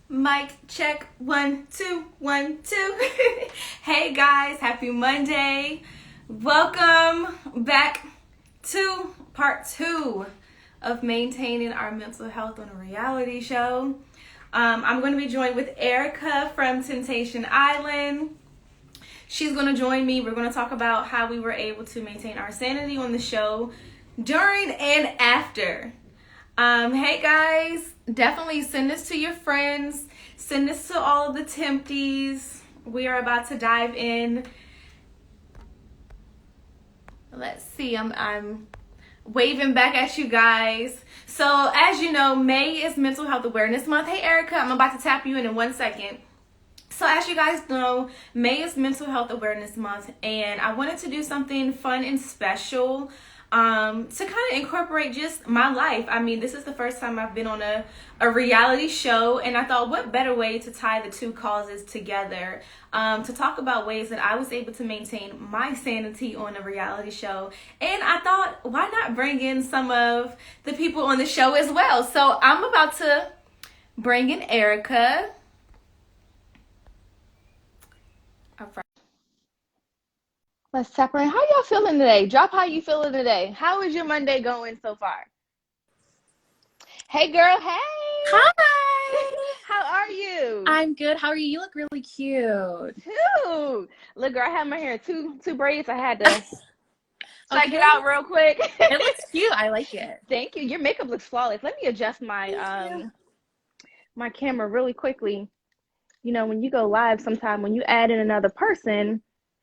Mic check, 1 2 1 2. Hey guys, happy Monday. Welcome back to part 2 of maintaining our mental health on a reality show. I'm going to be joined with Erica from Temptation Island. She's going to join me. We're going to talk about how we were able to maintain our sanity on the show during and after. Hey guys, definitely send this to your friends. Send this to all of the tempties. We are about to dive in. Let's see, I'm waving back at you guys. So as you know, May is Mental Health Awareness Month. Hey Erica, I'm about to tap you in 1 second. So as you guys know, May is Mental Health Awareness Month, and I wanted to do something fun and special to kind of incorporate just my life. I mean, this is the first time I've been on a reality show, and I thought what better way to tie the two causes together to talk about ways that I was able to maintain my sanity on a reality show. And I thought, why not bring in some of the people on the show as well? So I'm about to bring in Erica. Let's tap in. How y'all feeling today? Drop how you feeling today. How is your Monday going so far? Hey girl, hey. Hi. How are you? I'm good. How are you? You look really cute. Too. Look, girl, I have my hair two braids. I had to check Okay. it out real quick. It looks cute. I like it. Thank you. Your makeup looks flawless. Let me adjust my Thank you. my camera really quickly. You know, when you go live sometime, when you add in another person,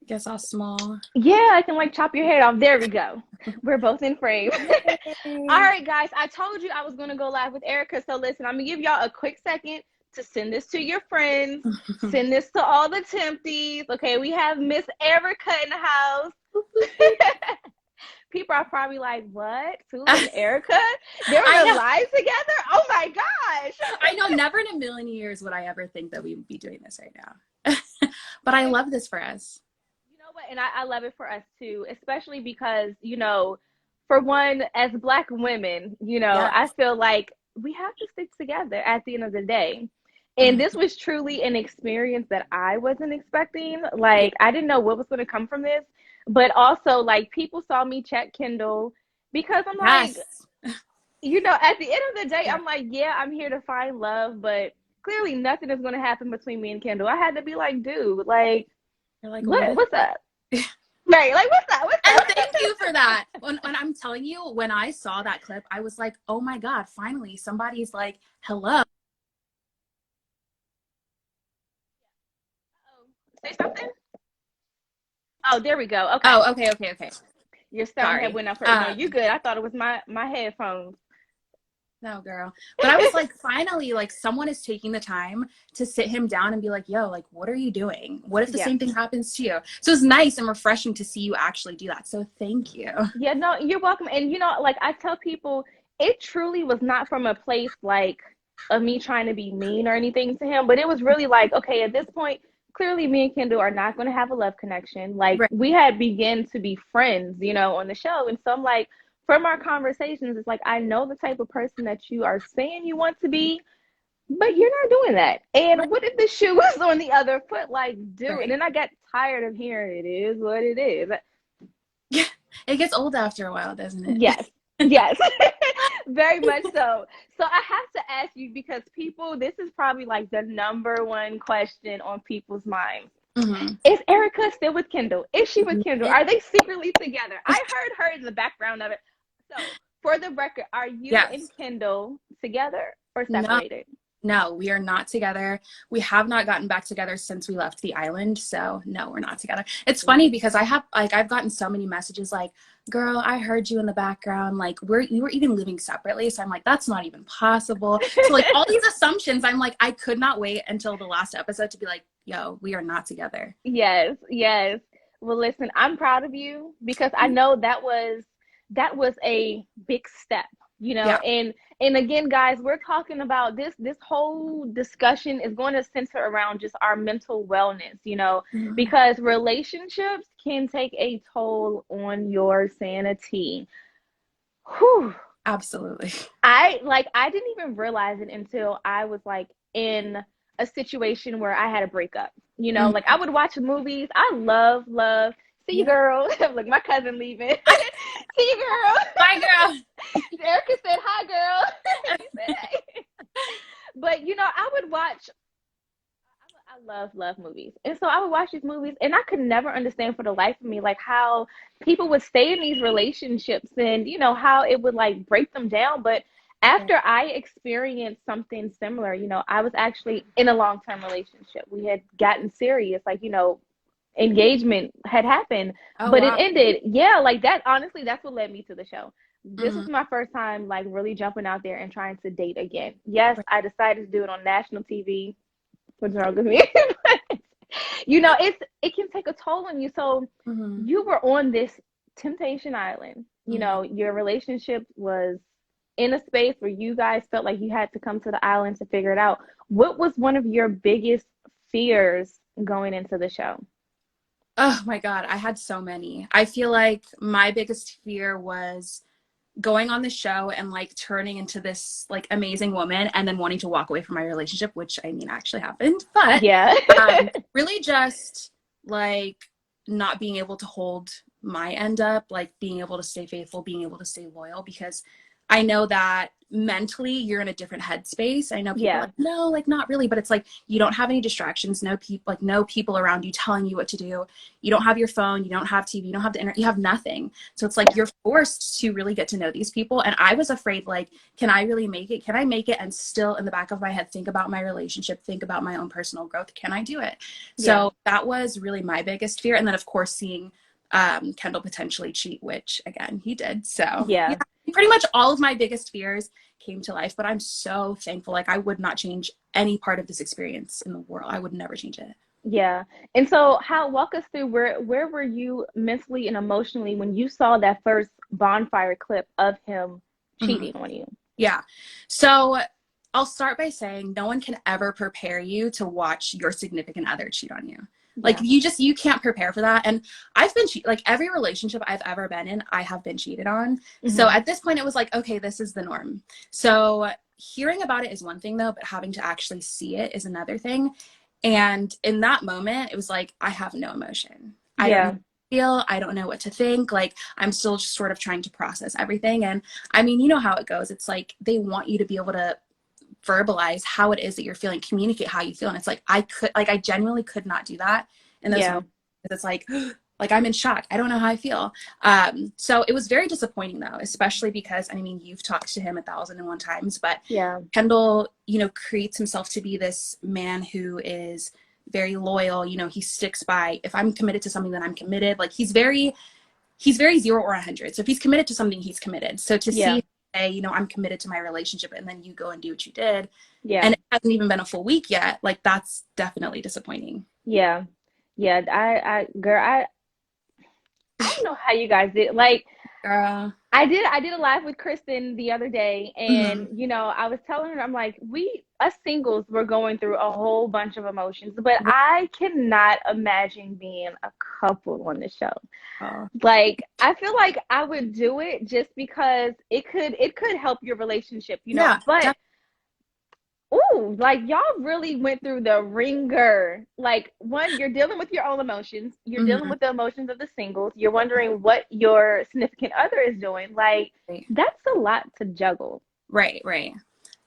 Guess all small. yeah, I can like chop your head off. There we go. We're both in frame. All Yay. right, guys, I told you I was going to go live with Erica. So listen, I'm going to give y'all a quick second to send this to your friends. Send this to all the tempties. Okay, we have Miss Erica in the house. People are probably like, what? Tula and Erica? They were I know. live together? Oh my gosh. I know. Never in a million years would I ever think that we would be doing this right now. But I love this for us. You know what? And I love it for us too, especially because, you know, for one, as Black women, you know, I Yes. feel like we have to stick together at the end of the day. And this was truly an experience that I wasn't expecting. Yeah. Like, I didn't know what was going to come from this. But also, like, people saw me check Kendall because I'm like, Yes. you know, at the end of the day, Yeah. I'm like, yeah, I'm here to find love. But clearly, nothing is going to happen between me and Kendall. I had to be like, dude, like, You're like, what is what's up? Right, like what's up? What's And up? thank you for that. When I'm telling you, when I saw that clip, I was like, oh my God, finally somebody's like, hello. Say something. Oh, there we go. Okay, Oh, okay. your sound had Sorry. went up. No, you good. I thought it was my headphones. No, girl. But I was like, finally, like someone is taking the time to sit him down and be like, yo, like, what are you doing? What if the Yeah. same thing happens to you? So it's nice and refreshing to see you actually do that. So thank you. Yeah, no, you're welcome. And you know, like I tell people, it truly was not from a place like of me trying to be mean or anything to him, but it was really like, okay, at this point, clearly me and Kendall are not going to have a love connection. Like Right. we had begun to be friends, you know, on the show. And so I'm like, from our conversations, it's like I know the type of person that you are saying you want to be, but you're not doing that. Right. And what if the shoe was on the other foot? Like, dude. And Right. then I got tired of hearing it is what it is. Yeah. It gets old after a while, doesn't it? Yes, yes, very much so. So I have to ask you because people, this is probably like the number one question on people's minds. Mm-hmm. Is Erica still with Kendall? Is she with Kendall? Are they secretly together? I heard her in the background of it. So for the record, are you and Yes. Kendall together or No. separated? No, we are not together. We have not gotten back together since we left the island. So no, we're not together. It's funny because I've gotten so many messages like, girl, I heard you in the background. Like we were even living separately. So I'm like, that's not even possible. So like all these assumptions, I'm like, I could not wait until the last episode to be like, yo, we are not together. Yes, yes. Well, listen, I'm proud of you because I know that was a big step, you know. Yeah. And again, guys, we're talking about this whole discussion is going to center around just our mental wellness, you know, Mhm. because relationships can take a toll on your sanity. Whew. Absolutely. I didn't even realize it until I was like in a situation where I had a breakup. You know, Mhm. like I would watch movies. I love see you Yeah. girl. Like my cousin leaving. See you girl. My girl. Erica said hi girl. You said hey. But you know, I would watch I love movies. And so I would watch these movies and I could never understand for the life of me like how people would stay in these relationships and you know how it would like break them down. But after I experienced something similar, you know, I was actually in a long-term relationship. We had gotten serious, like, you know, engagement had happened, Oh but it wow. ended. Yeah, like that honestly, that's what led me to the show. This Hmm. was my first time like really jumping out there and trying to date again. Yes, I decided to do it on national TV. What's wrong with me? You know, it can take a toll on you. So Hmm. you were on this temptation island. You Hmm. know, your relationship was in a space where you guys felt like you had to come to the island to figure it out. What was one of your biggest fears going into the show? Oh my God, I had so many. I feel like my biggest fear was going on the show and like turning into this like amazing woman and then wanting to walk away from my relationship, which I mean actually happened. But Yeah. really just like not being able to hold my end up, like being able to stay faithful, being able to stay loyal, because I know that mentally you're in a different headspace. I know people are Yeah. like, no, like not really, but it's like you don't have any distractions, no people, like no people around you telling you what to do. You don't have your phone, you don't have TV, you don't have the internet, you have nothing. So it's like you're forced to really get to know these people. And I was afraid, like, can I really make it? Can I make it and still in the back of my head think about my relationship, think about my own personal growth? Can I do it? Yeah. So that was really my biggest fear. And then, of course, seeing Kendall potentially cheat, which again, he did. So yeah, Yeah. pretty much all of my biggest fears came to life. But I'm so thankful. Like, I would not change any part of this experience in the world. I would never change it. Yeah. And so how walk us through where were you mentally and emotionally when you saw that first bonfire clip of him Mhm. cheating on you? Yeah. So I'll start by saying no one can ever prepare you to watch your significant other cheat on you. Like Yeah. you can't prepare for that. And I've been like every relationship I've ever been in, I have been cheated on. So Hmm. at this point it was like, okay, this is the norm. So hearing about it is one thing though, but having to actually see it is another thing. And in that moment, it was like I have no emotion. I don't know Yeah. what to feel. I don't know what to think. Like I'm still just sort of trying to process everything. And I mean, you know how it goes. It's like they want you to be able to verbalize how it is that you're feeling, communicate how you feel. And it's like I genuinely could not do that in those Yeah. moments. It's like I'm in shock. I don't know how I feel. So it was very disappointing though, especially because I mean you've talked to him 1,001 times, but Yeah. Kendall, you know, creates himself to be this man who is very loyal. You know, he sticks by if I'm committed to something, then I'm committed. Like he's very 0 or 100. So if he's committed to something, he's committed. So to Yeah. see, say, you know, I'm committed to my relationship, and then you go and do what you did, Yeah. and it hasn't even been a full week yet, like that's definitely disappointing. Yeah. Yeah. Girl, I don't know how you guys did. Like, Girl. I did a live with Kristen the other day, Hmm. and you know, I was telling her, I'm like, we us singles were going through a whole bunch of emotions, but I cannot imagine being a couple on the show. Wow. Like, I feel like I would do it just because it could help your relationship, you know. Yeah. But ooh, like y'all really went through the ringer. Like, one, you're dealing with your own emotions. You're dealing Hmm. with the emotions of the singles. You're wondering what your significant other is doing. Like, Right. that's a lot to juggle. Right. Right.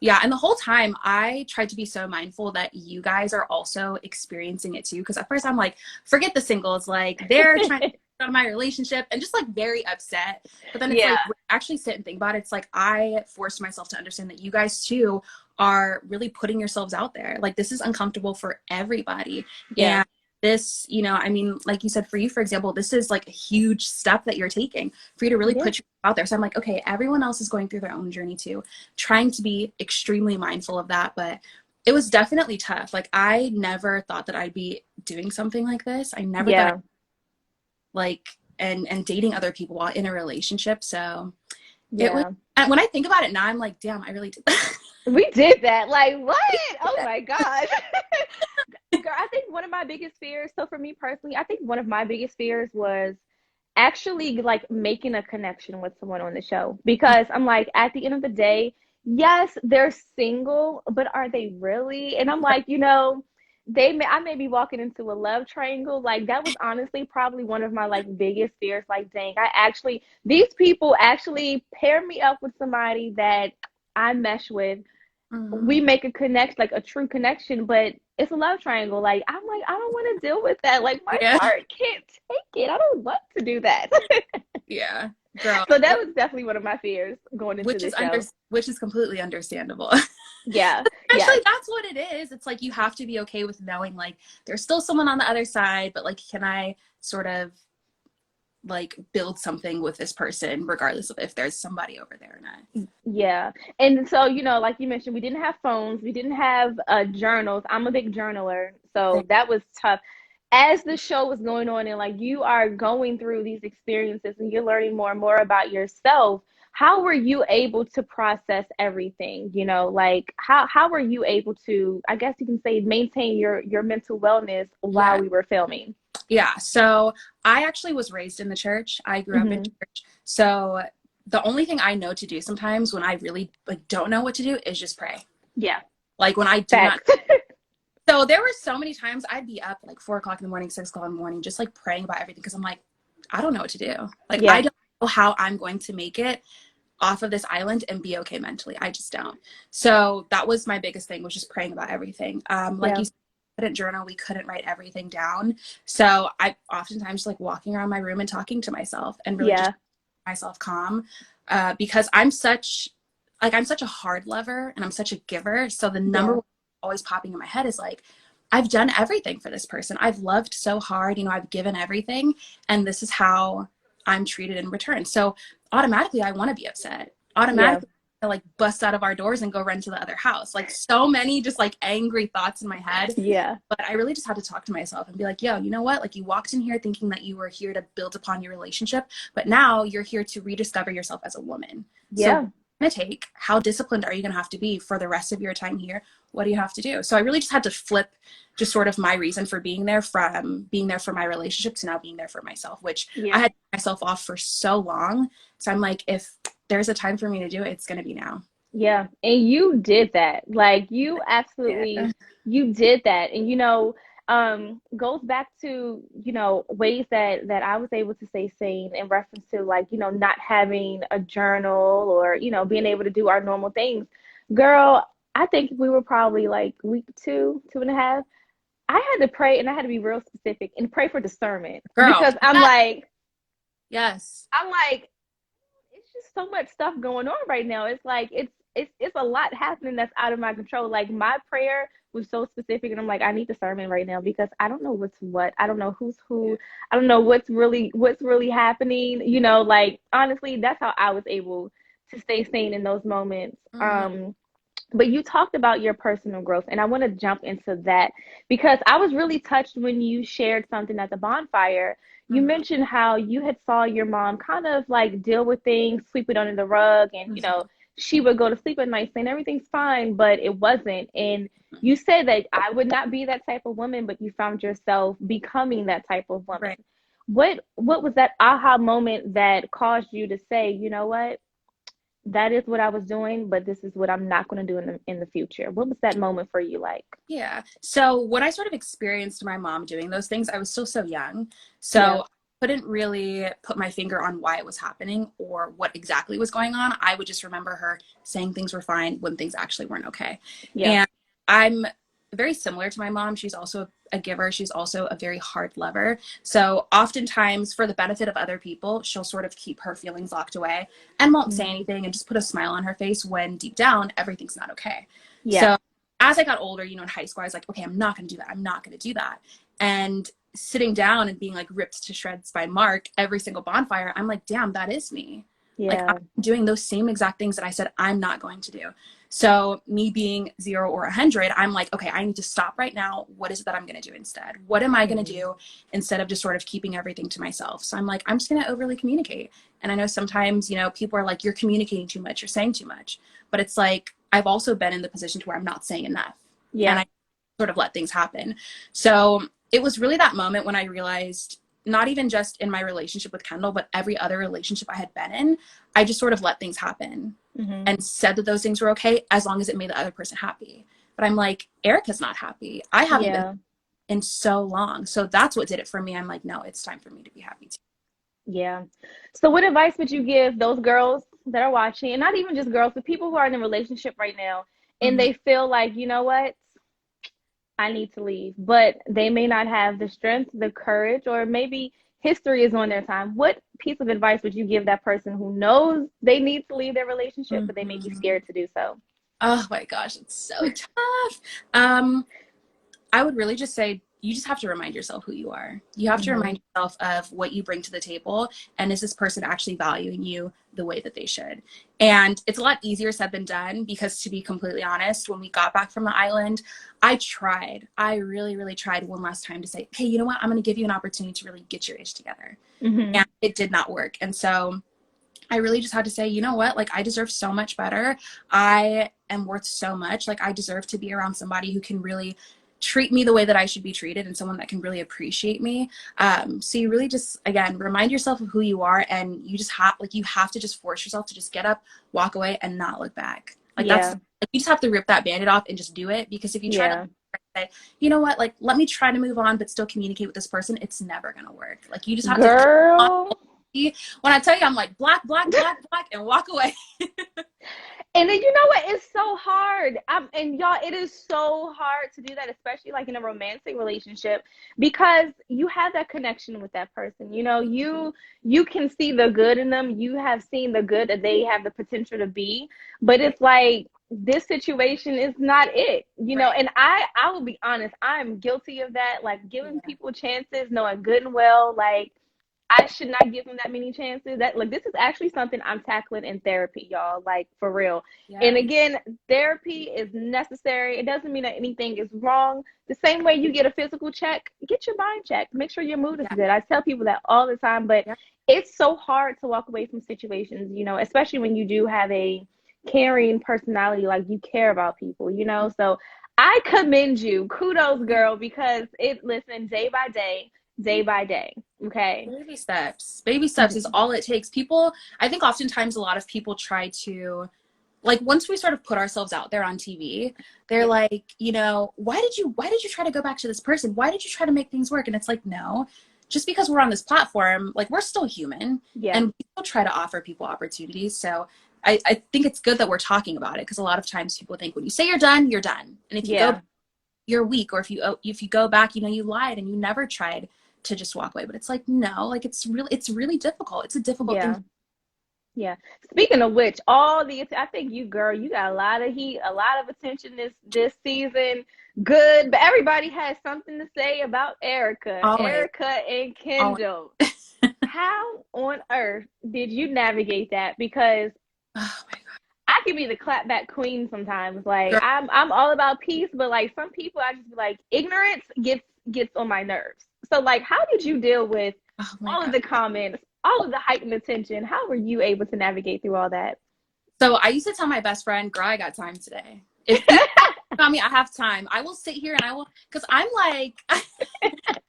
Yeah. And the whole time I tried to be so mindful that you guys are also experiencing it too. Cause at first I'm like, forget the singles, like they're trying to out of my relationship and just like very upset. But then it's Yeah, like actually sit and think about it. It's like I forced myself to understand that you guys too are really putting yourselves out there. Like this is uncomfortable for everybody. yeah, And this, you know, I mean, like you said, for you, for example, this is like a huge step that you're taking for you to really yeah, put yourself out there. So I'm like, okay, everyone else is going through their own journey too, trying to be extremely mindful of that. But it was definitely tough. Like I never thought that I'd be doing something like this. I never thought yeah, like and dating other people while in a relationship. So it was, yeah. and when I think about it now, I'm like, damn, I really did that. We did that. Like, what? Oh my God. Girl, I think one of my biggest fears, so for me personally, I think one of my biggest fears was actually like making a connection with someone on the show, because I'm like, at the end of the day, yes, they're single, but are they really? And I'm like, I may be walking into a love triangle. Like, that was honestly probably one of my like biggest fears. Like, dang, these people actually pair me up with somebody that I mesh with. We Mhm. make a connect, like a true connection, but it's a love triangle. Like, I'm like, I don't want to deal with that. Like, my Yeah. heart can't take it. I don't want to do that. Yeah. Girl, So that was definitely one of my fears going into the show. which is completely understandable. Yeah, Especially yeah, that's what it is. It's like you have to be okay with knowing like there's still someone on the other side, but like can I sort of like build something with this person regardless of if there's somebody over there or not. yeah. And so, like you mentioned, we didn't have phones, we didn't have journals. I'm a big journaler, so that was tough. As the show was going on, and like you are going through these experiences and you're learning more and more about yourself, how were you able to process everything? Like how were you able to, I guess you can say, maintain your mental wellness while Yeah. we were filming? Yeah. So I actually was raised in the church. I grew up in Hmm. church. So the only thing I know to do sometimes when I really like don't know what to do is just pray. Yeah, Like when I do not. facts. So there were so many times I'd be up like 4 o'clock in the morning, 6 o'clock in the morning, just like praying about everything because I'm like, I don't know what to do. Like I Yeah, don't know how I'm going to make it off of this island and be okay mentally. I just don't. So that was my biggest thing, was just praying about everything. Like yeah, you said, we couldn't journal, we couldn't write everything down. So I oftentimes just like walking around my room and talking to myself and really just yeah, keeping myself calm, because I'm such a hard lover and I'm such a giver. So the number yeah, one always popping in my head is like, I've done everything for this person. I've loved so hard, I've given everything, and this is how I'm treated in return. So automatically I want to be upset. yeah, Automatically I like bust out of our doors and go run to the other house. Like so many just like angry thoughts in my head. yeah, But I really just had to talk to myself and be like, yo, you know what? Like you walked in here thinking that you were here to build upon your relationship, but now you're here to rediscover yourself as a woman. So yeah, going to take? How disciplined are you going to have to be for the rest of your time here? What do you have to do? So I really just had to flip just sort of my reason for being there, from being there for my relationship to now being there for myself, which I yeah. had myself off for so long. So I'm like, if there's a time for me to do it, it's going to be now. Yeah, and you did that. Like, Yeah. you did that. And goes back to, ways that I was able to stay sane in reference to, like, not having a journal, or, being able to do our normal things. Girl, I think we were probably like week 2.5. I had to pray, and I had to be real specific and pray for discernment, Girl. because Yes. I'm like, it's just so much stuff going on right now. It's like it's a lot happening that's out of my control. Like, my prayer was so specific, and I'm like, I need discernment right now, because I don't know what's what. I don't know who's who. I don't know what's really happening. Like, honestly, that's how I was able to stay sane in those moments. Mm-hmm. But you talked about your personal growth, and I want to jump into that, because I was really touched when you shared something at the bonfire. You Mm-hmm. mentioned how you had saw your mom kind of like deal with things, sweep it under the rug, and she would go to sleep at night saying everything's fine, but it wasn't. And you said that I would not be that type of woman, but you found yourself becoming that type of woman. Right. What was that aha moment that caused you to say, you know what? That is what I was doing, but this is what I'm not going to do in the future. What was that moment for you like? Yeah. So when I sort of experienced my mom doing those things, I was still so young. Yeah, So I couldn't really put my finger on why it was happening or what exactly was going on. I would just remember her saying things were fine when things actually weren't okay. yeah, And I'm very similar to my mom. She's also a giver. She's also a very hard lover. So oftentimes, for the benefit of other people, she'll sort of keep her feelings locked away and won't say mm, anything and just put a smile on her face when deep down everything's not okay. yeah, So as I got older, in high school, I was like, okay, I'm not going to do that. I'm not going to do that. And sitting down and being like ripped to shreds by Mark every single bonfire, I'm like, damn, that is me. Like, I'm yeah, doing those same exact things that I said I'm not going to do. So me being 0 or 100, I'm like, okay, I need to stop right now. What is it that I'm going to do instead? What am I going to mm, do instead of just sort of keeping everything to myself? So I'm like, I'm just going to overly communicate. And I know sometimes, people are like, you're communicating too much, you're saying too much. But it's like, I've also been in the position to where I'm not saying enough. And yeah, I sort of let things happen. So it was really that moment when I realized not even just in my relationship with Kendall, but every other relationship I had been in, I just sort of let things happen and said that those things were okay as long as it made the other person happy. But I'm like, Erica's not happy. I haven't been in so long. So that's what did it for me. I'm like, no, it's time for me to be happy too. Yeah. So what advice would you give those girls that are watching, and not even just girls, but people who are in a relationship right now and they feel like, you know what, I need to leave, but they may not have the strength, the courage, or maybe history is on their time. What piece of advice would you give that person who knows they need to leave their relationship, but they may be scared to do so? Oh my gosh, it's so tough. I would really just say, you just have to remind yourself who you are. You have to remind yourself of what you bring to the table. And is this person actually valuing you the way that they should? And it's a lot easier said than done, because to be completely honest, when we got back from the island, I really, really tried one last time to say, hey, you know what? I'm going to give you an opportunity to really get your ish together. And it did not work. And so I really just had to say, you know what? Like, I deserve so much better. I am worth so much. Like, I deserve to be around somebody who can really treat me the way that I should be treated, and someone that can really appreciate me. So you really just, again, remind yourself of who you are, and you just you have to just force yourself to just get up, walk away, and not look back. Like, that's, like, you just have to rip that Band-Aid off and just do it. Because if you try to say, you know what, like, let me try to move on, but still communicate with this person, it's never going to work. Like, you just have to. When I tell you, I'm like, block, block, block, block, and walk away. And then, you know what? It's so hard. And y'all, it is so hard to do that, especially like in a romantic relationship, because you have that connection with that person. You know, you can see the good in them. You have seen the good that they have the potential to be. But it's like, this situation is not it, you know. And I will be honest, I'm guilty of that, like giving people chances, knowing good and well, like, I should not give them that many chances. That, like, this is actually something I'm tackling in therapy, y'all, like, for real. And again, therapy is necessary. It doesn't mean that anything is wrong. The same way you get a physical check, get your mind checked. Make sure your mood is good. I tell people that all the time, but it's so hard to walk away from situations, you know, especially when you do have a caring personality, like, you care about people, you know. So I commend you. Kudos, girl, because listen, day by day, okay? Baby steps is all it takes. People, I think oftentimes a lot of people try to, like, once we sort of put ourselves out there on TV, they're like, you know, why did you try to go back to this person? Why did you try to make things work? And it's like, no, just because we're on this platform, like, we're still human, and we still try to offer people opportunities. So I think it's good that we're talking about it, because a lot of times people think when you say you're done, you're done. And if you go, you're weak. Or if you go back, you know, you lied and you never tried to just walk away. But it's like, no, like, it's really difficult. It's a difficult thing. Yeah. Speaking of which, I think you, girl, you got a lot of heat, a lot of attention this season. Good, but everybody has something to say about Erica. Erica and Kendall. How on earth did you navigate that? Because oh my God, I can be the clapback queen sometimes. Like, girl, I'm all about peace, but like, some people, I just be like, ignorance gets on my nerves. So, like, how did you deal with all of the comments, all of the heightened attention? How were you able to navigate through all that? So I used to tell my best friend, girl, I got time today. If you tell me I have time, I will sit here and I will, because I'm like,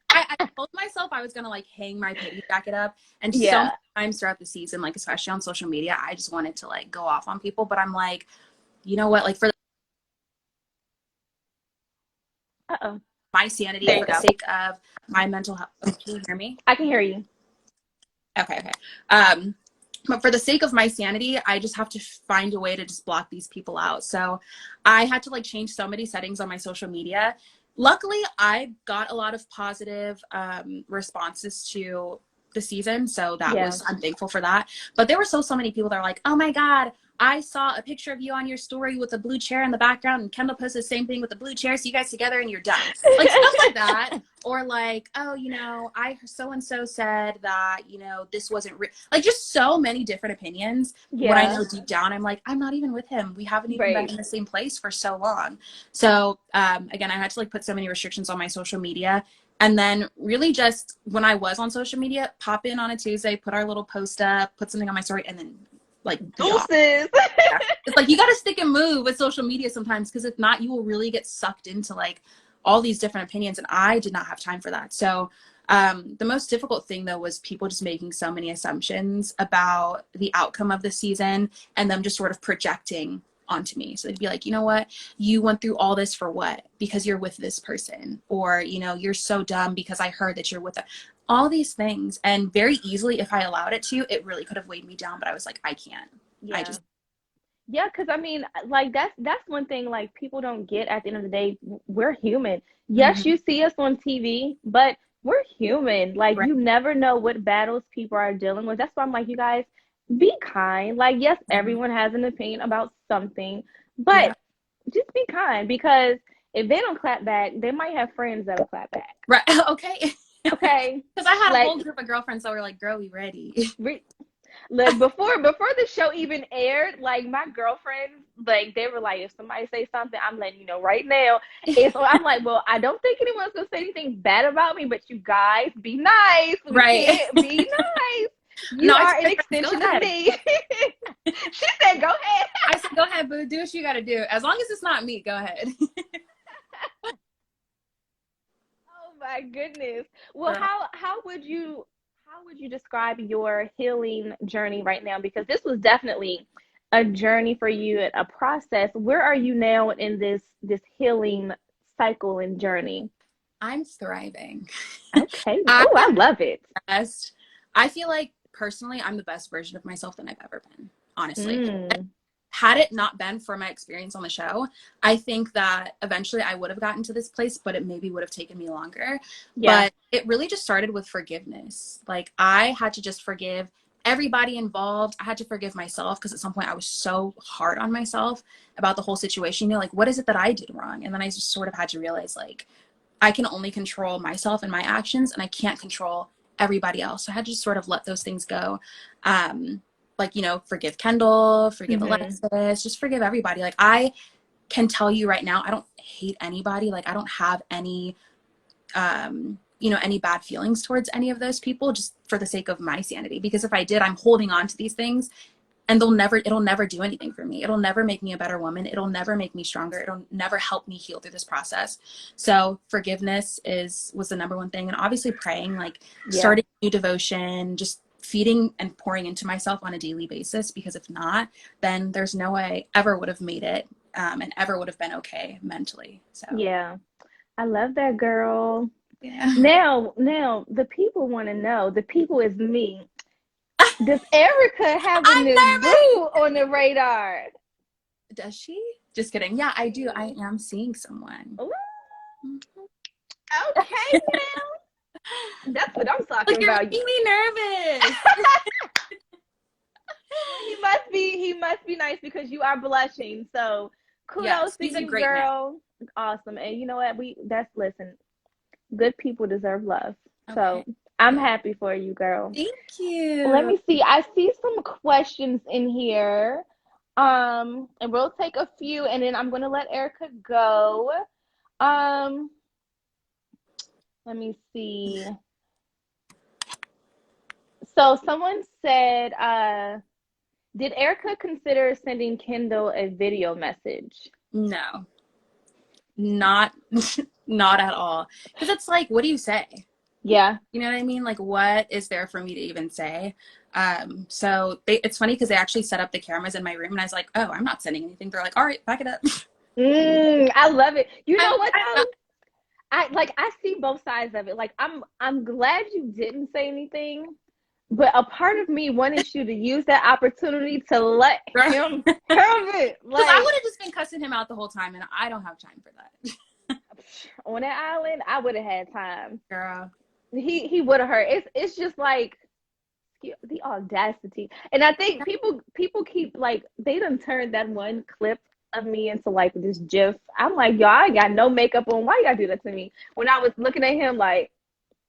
I told myself I was going to, like, hang my pity jacket up. And so many times throughout the season, like, especially on social media, I just wanted to, like, go off on people. But I'm like, you know what? Like, for my sanity, for the sake of my mental health. Oh, can you hear me? I can hear you. Okay. But for the sake of my sanity, I just have to find a way to just block these people out. So I had to, like, change so many settings on my social media. Luckily, I got a lot of positive responses to the season. So that was, I'm thankful for that. But there were so many people that are like, oh my God, I saw a picture of you on your story with a blue chair in the background, and Kendall posted the same thing with the blue chair. So you guys together and you're done. Like, stuff like that. Or like, oh, you know, so-and-so said that, you know, this wasn't real. Like, just so many different opinions. When I know deep down, I'm like, I'm not even with him. We haven't even been in the same place for so long. So again, I had to, like, put so many restrictions on my social media. And then really just when I was on social media, pop in on a Tuesday, put our little post up, put something on my story, and then, like, deuces. It's like, you got to stick and move with social media sometimes, because if not, you will really get sucked into, like, all these different opinions. And I did not have time for that. So The most difficult thing though was people just making so many assumptions about the outcome of the season and them just sort of projecting onto me. So they'd be like, you know what, you went through all this for what? Because you're with this person, or you know, you're so dumb because I heard that you're with all these things. And very easily, if I allowed it to, it really could have weighed me down, but I was like, I can't. I Yeah. just Yeah, because I mean, like that's one thing like people don't get at the end of the day. We're human. Yes, Mhm. you see us on TV, but we're human. Like Right. you never know what battles people are dealing with. That's why I'm like, you guys, be kind. Like, yes, Mhm. everyone has an opinion about something, Yeah. but just be kind because if they don't clap back, they might have friends that will clap back. Right. Okay. Okay? Because I had a Like, whole group of girlfriends that were like, girl, we ready. re look, before the show even aired, like my girlfriends, like they were like, if somebody say something, I'm letting you know right now. And so I'm like, well, I don't think anyone's gonna say anything bad about me, but you guys be nice. We Right. can't be nice. You No, I are told an my friends, go extension of ahead. me. She said, go ahead. I said, go ahead, boo. Do what you got to do. As long as it's not me, go ahead. Oh my goodness. Well, Girl. how would you describe your healing journey right now? Because this was definitely a journey for you and a process. Where are you now in this healing cycle and journey? I'm thriving. Okay. I Oh, I am love it. best. I feel like personally, I'm the best version of myself than I've ever been, honestly. Mm, Had it not been for my experience on the show, I think that eventually I would have gotten to this place, but it maybe would have taken me longer. yeah. But it really just started with forgiveness. Like I had to just forgive everybody involved. I had to forgive myself because at some point I was so hard on myself about the whole situation. You know, like what is it that I did wrong? And then I just sort of had to realize like I can only control myself and my actions, and I can't control everybody else. So I had to just sort of let those things go. Like, you know, forgive Kendall, forgive Hmm. Alexis, just forgive everybody. Like I can tell you right now, I don't hate anybody. Like I don't have any, you know, any bad feelings towards any of those people just for the sake of my sanity. Because if I did, I'm holding on to these things and it'll never do anything for me. It'll never make me a better woman. It'll never make me stronger. It'll never help me heal through this process. So forgiveness was the number one thing. And obviously praying, like Yeah. starting new devotion, just feeding and pouring into myself on a daily basis. Because if not, then there's no way I ever would have made it, and ever would have been okay mentally. So Yeah. I love that, girl. yeah. Now the people want to know. The people is me. Does Erica have a I'm new nervous. boo on the radar? Does she? Just kidding. Yeah, I do. I am seeing someone. Ooh, Mhm. okay, that's what I'm Look, talking you're about. making me nervous. He must be nice because you are blushing. So kudos Yes, to he's a you, great man. girl. Awesome. And you know what? Listen, good people deserve love. So Okay, I'm good. happy for you, girl. Thank Let you. me see. I see some questions in here. And we'll take a few and then I'm gonna let Erica go. Um, let me see. So someone said, did Erica consider sending Kendall a video message? No, not not at all. Because it's like, what do you say? Yeah. You know what I mean? Like, what is there for me to even say? So it's funny because they actually set up the cameras in my room, and I was like, oh, I'm not sending anything. They're like, all right, back it up. I love it. You know what I'm though? I see both sides of it. Like I'm glad you didn't say anything, but a part of me wanted you to use that opportunity to let not. him have it. Because I Like would have just been cussing him out the whole time, and I don't have time for that. on that island, I would have had time. Girl. He would have heard. It's just like the audacity. And I think people keep like they done turned that one clip of me into like this gif. I'm like, y'all, I got no makeup on. Why you gotta do that to me? When I was looking at him like,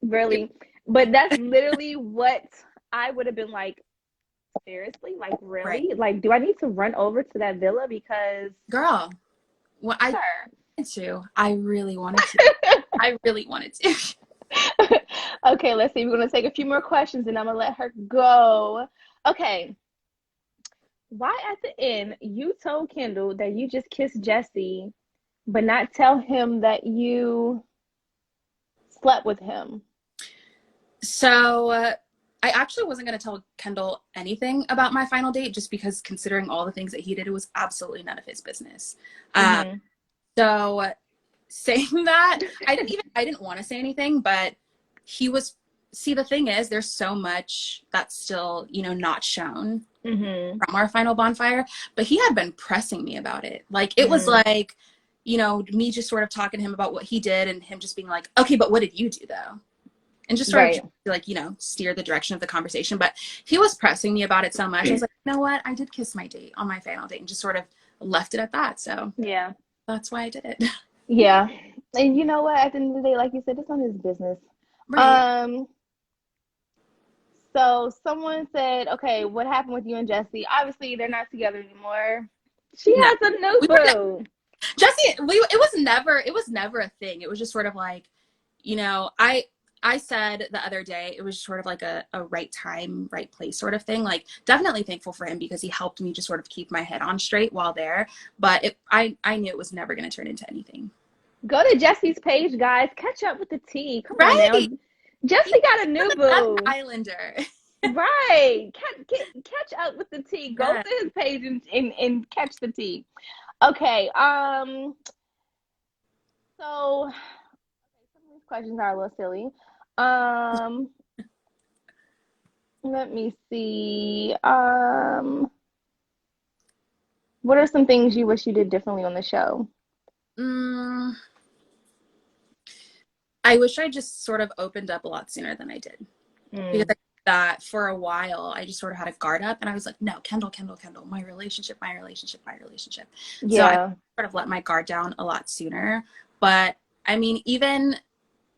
really? But that's literally what I would have been like, seriously? Like, Right. really? Like, do I need to run over to that villa because Girl. Well, I sir. wanted to. I really wanted to. I really wanted to. Okay, let's see. We're gonna take a few more questions and I'm gonna let her go. Okay. Why at the end you told Kendall that you just kissed Jesse, but not tell him that you slept with him? So I actually wasn't going to tell Kendall anything about my final date just because considering all the things that he did, it was absolutely none of his business. So saying that, I didn't want to say anything, but the thing is, there's so much that's still, not shown from our final bonfire, but he had been pressing me about it. Like, it was like, me just sort of talking to him about what he did and him just being like, okay, but what did you do though? And just sort of like, steer the direction of the conversation. But he was pressing me about it so much. I was like, you know what? I did kiss my date on my final date and just sort of left it at that. So yeah, that's why I did it. Yeah. And you know what? At the end of the day, like you said, it's not his business. Right. So someone said, okay, what happened with you and Jesse? Obviously, they're not together anymore. She has a new boo. Jesse, it was never a thing. It was just sort of like, I said the other day, it was just sort of like a right time, right place sort of thing. Like, definitely thankful for him because he helped me just sort of keep my head on straight while there. But I knew it was never going to turn into anything. Go to Jesse's page, guys. Catch up with the tea. Come on now. Jesse got a new boo. Islander. Right. Catch up with the tea. Go to his page and catch the tea. Okay. So some of these questions are a little silly. Let me see. What are some things you wish you did differently on the show? I wish I just sort of opened up a lot sooner than I did. Because I did that for a while, I just sort of had a guard up and I was like, no, Kendall, my relationship. Yeah. So I sort of let my guard down a lot sooner. But I mean, even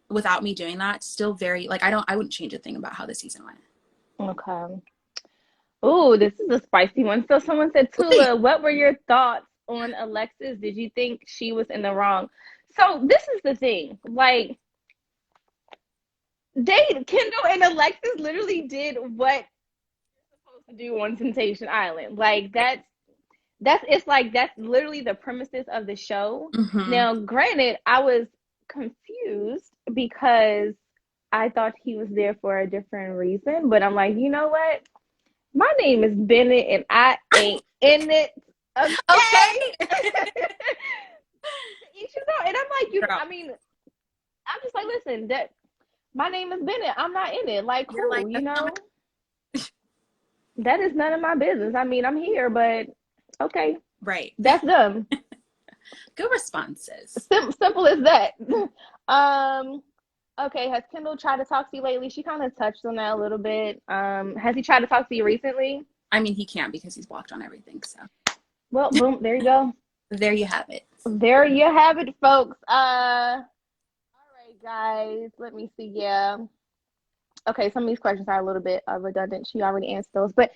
without me doing that, still very, like, I wouldn't change a thing about how the season went. Okay. Oh, this is a spicy one. So someone said, Tula, what were your thoughts on Alexis? Did you think she was in the wrong? So this is the thing. Like, Kendall and Alexis literally did what you're supposed to do on Temptation Island. Like, that's literally the premises of the show. Now, granted, I was confused because I thought he was there for a different reason, but I'm like, you know what? My name is Bennett and I ain't in it. Okay. And I'm like, I'm just like, listen, that my name is Bennett. I'm not in it. Like, cool, like, that is none of my business. I mean, I'm here, but okay. Right. That's them. Good responses. Simple as that. Okay, has Kendall tried to talk to you lately? She kind of touched on that a little bit. Has he tried to talk to you recently? I mean, he can't because he's blocked on everything, so. Well, boom, there you go. There you have it. There you have it, folks. All right, guys, let me see. Yeah. Okay, some of these questions are a little bit redundant. She already answered those. But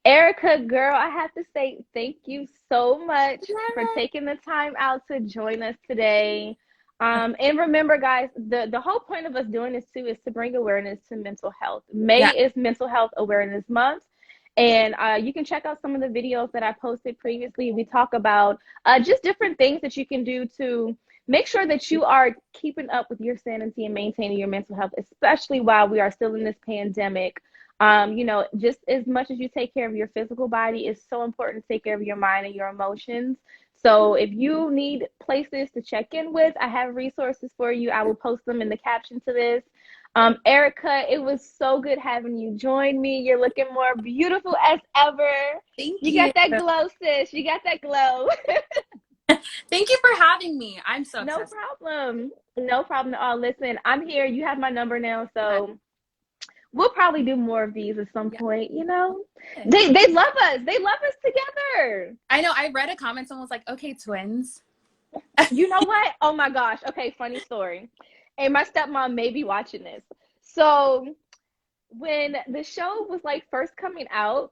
Erica, girl, I have to say thank you so much for taking the time out to join us today. And remember, guys, the whole point of us doing this too is to bring awareness to mental health. May is Mental Health Awareness Month. And you can check out some of the videos that I posted previously. We talk about just different things that you can do to make sure that you are keeping up with your sanity and maintaining your mental health, especially while we are still in this pandemic. Just as much as you take care of your physical body, it's so important to take care of your mind and your emotions. So if you need places to check in with, I have resources for you. I will post them in the caption to this. Erica, it was so good having you join me. You're looking more beautiful as ever. Thank you. You got that glow, sis. You got that glow. Thank you for having me. I'm so excited. No problem at all. Listen, I'm here. You have my number now, so we'll probably do more of these at some point. They love us. They love us together. I know. I read a comment. Someone was like, okay, twins. You know what? Oh my gosh. Okay, funny story. And my stepmom may be watching this. So when the show was like first coming out,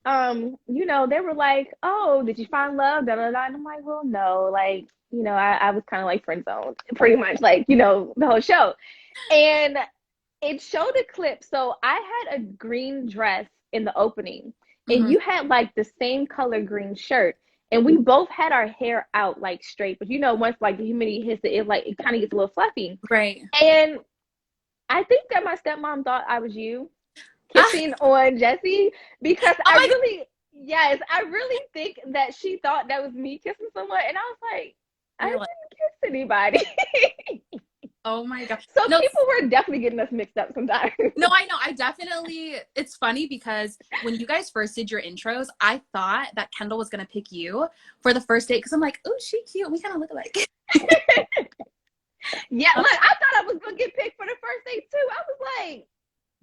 they were like, oh, did you find love? Da, da, da. And I'm like, well, no, like, I was kind of like friend zoned pretty much, like, the whole show. And it showed a clip. So I had a green dress in the opening and you had like the same color green shirt. And we both had our hair out like straight, but once like the humidity hits it, it kind of gets a little fluffy. Right. And I think that my stepmom thought I was you kissing on Jesse because Oh my yes, I really think that she thought that was me kissing someone, and I was like, I God. You're didn't like, kiss anybody. oh my God. So No, people were definitely getting us mixed up sometimes. no, I know. I definitely, it's funny because when you guys first did your intros, I thought that Kendall was going to pick you for the first date because I'm like, oh, she cute. We kind of look alike. Yeah, look, I thought I was gonna get picked for the first date too. I was like,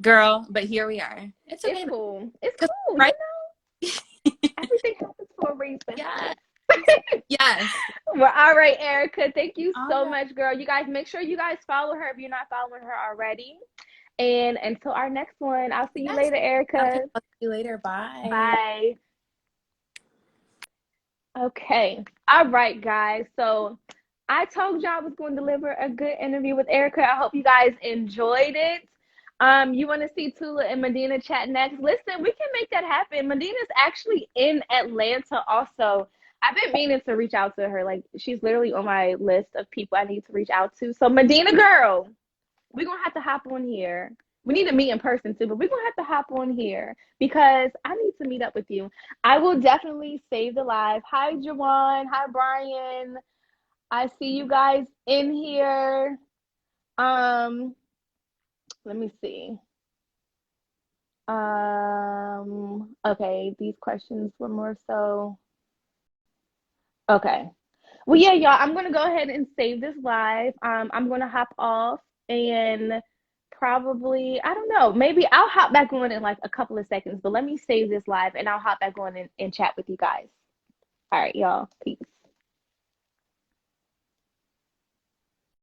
Girl, but here we are. It's it's okay. cool. It's 'Cause, cool, right? everything happens for a reason. Yes. Yes. Well, all right, Erica, thank you All so right. much, girl. You guys make sure you guys follow her if you're not following her already. And until our next one, I'll see you Yes. later, Okay. Erica. I'll see you later. Bye. Bye. Okay. All right, guys. So I told y'all I was going to deliver a good interview with Erica. I hope you guys enjoyed it. You want to see Tula and Medina chat next? Listen, we can make that happen. Medina's actually in Atlanta also. I've been meaning to reach out to her. Like, she's literally on my list of people I need to reach out to. So, Medina girl, we're gonna have to hop on here. We need to meet in person too, but we're gonna have to hop on here because I need to meet up with you. I will definitely save the live. Hi, Jawan. Hi, Brian. I see you guys in here. Um, let me see. Okay, these questions were more so. Okay. Well, yeah, y'all, I'm gonna go ahead and save this live. I'm gonna hop off and probably, I don't know, maybe I'll hop back on in like a couple of seconds, but let me save this live and I'll hop back on and chat with you guys. All right, y'all. Peace.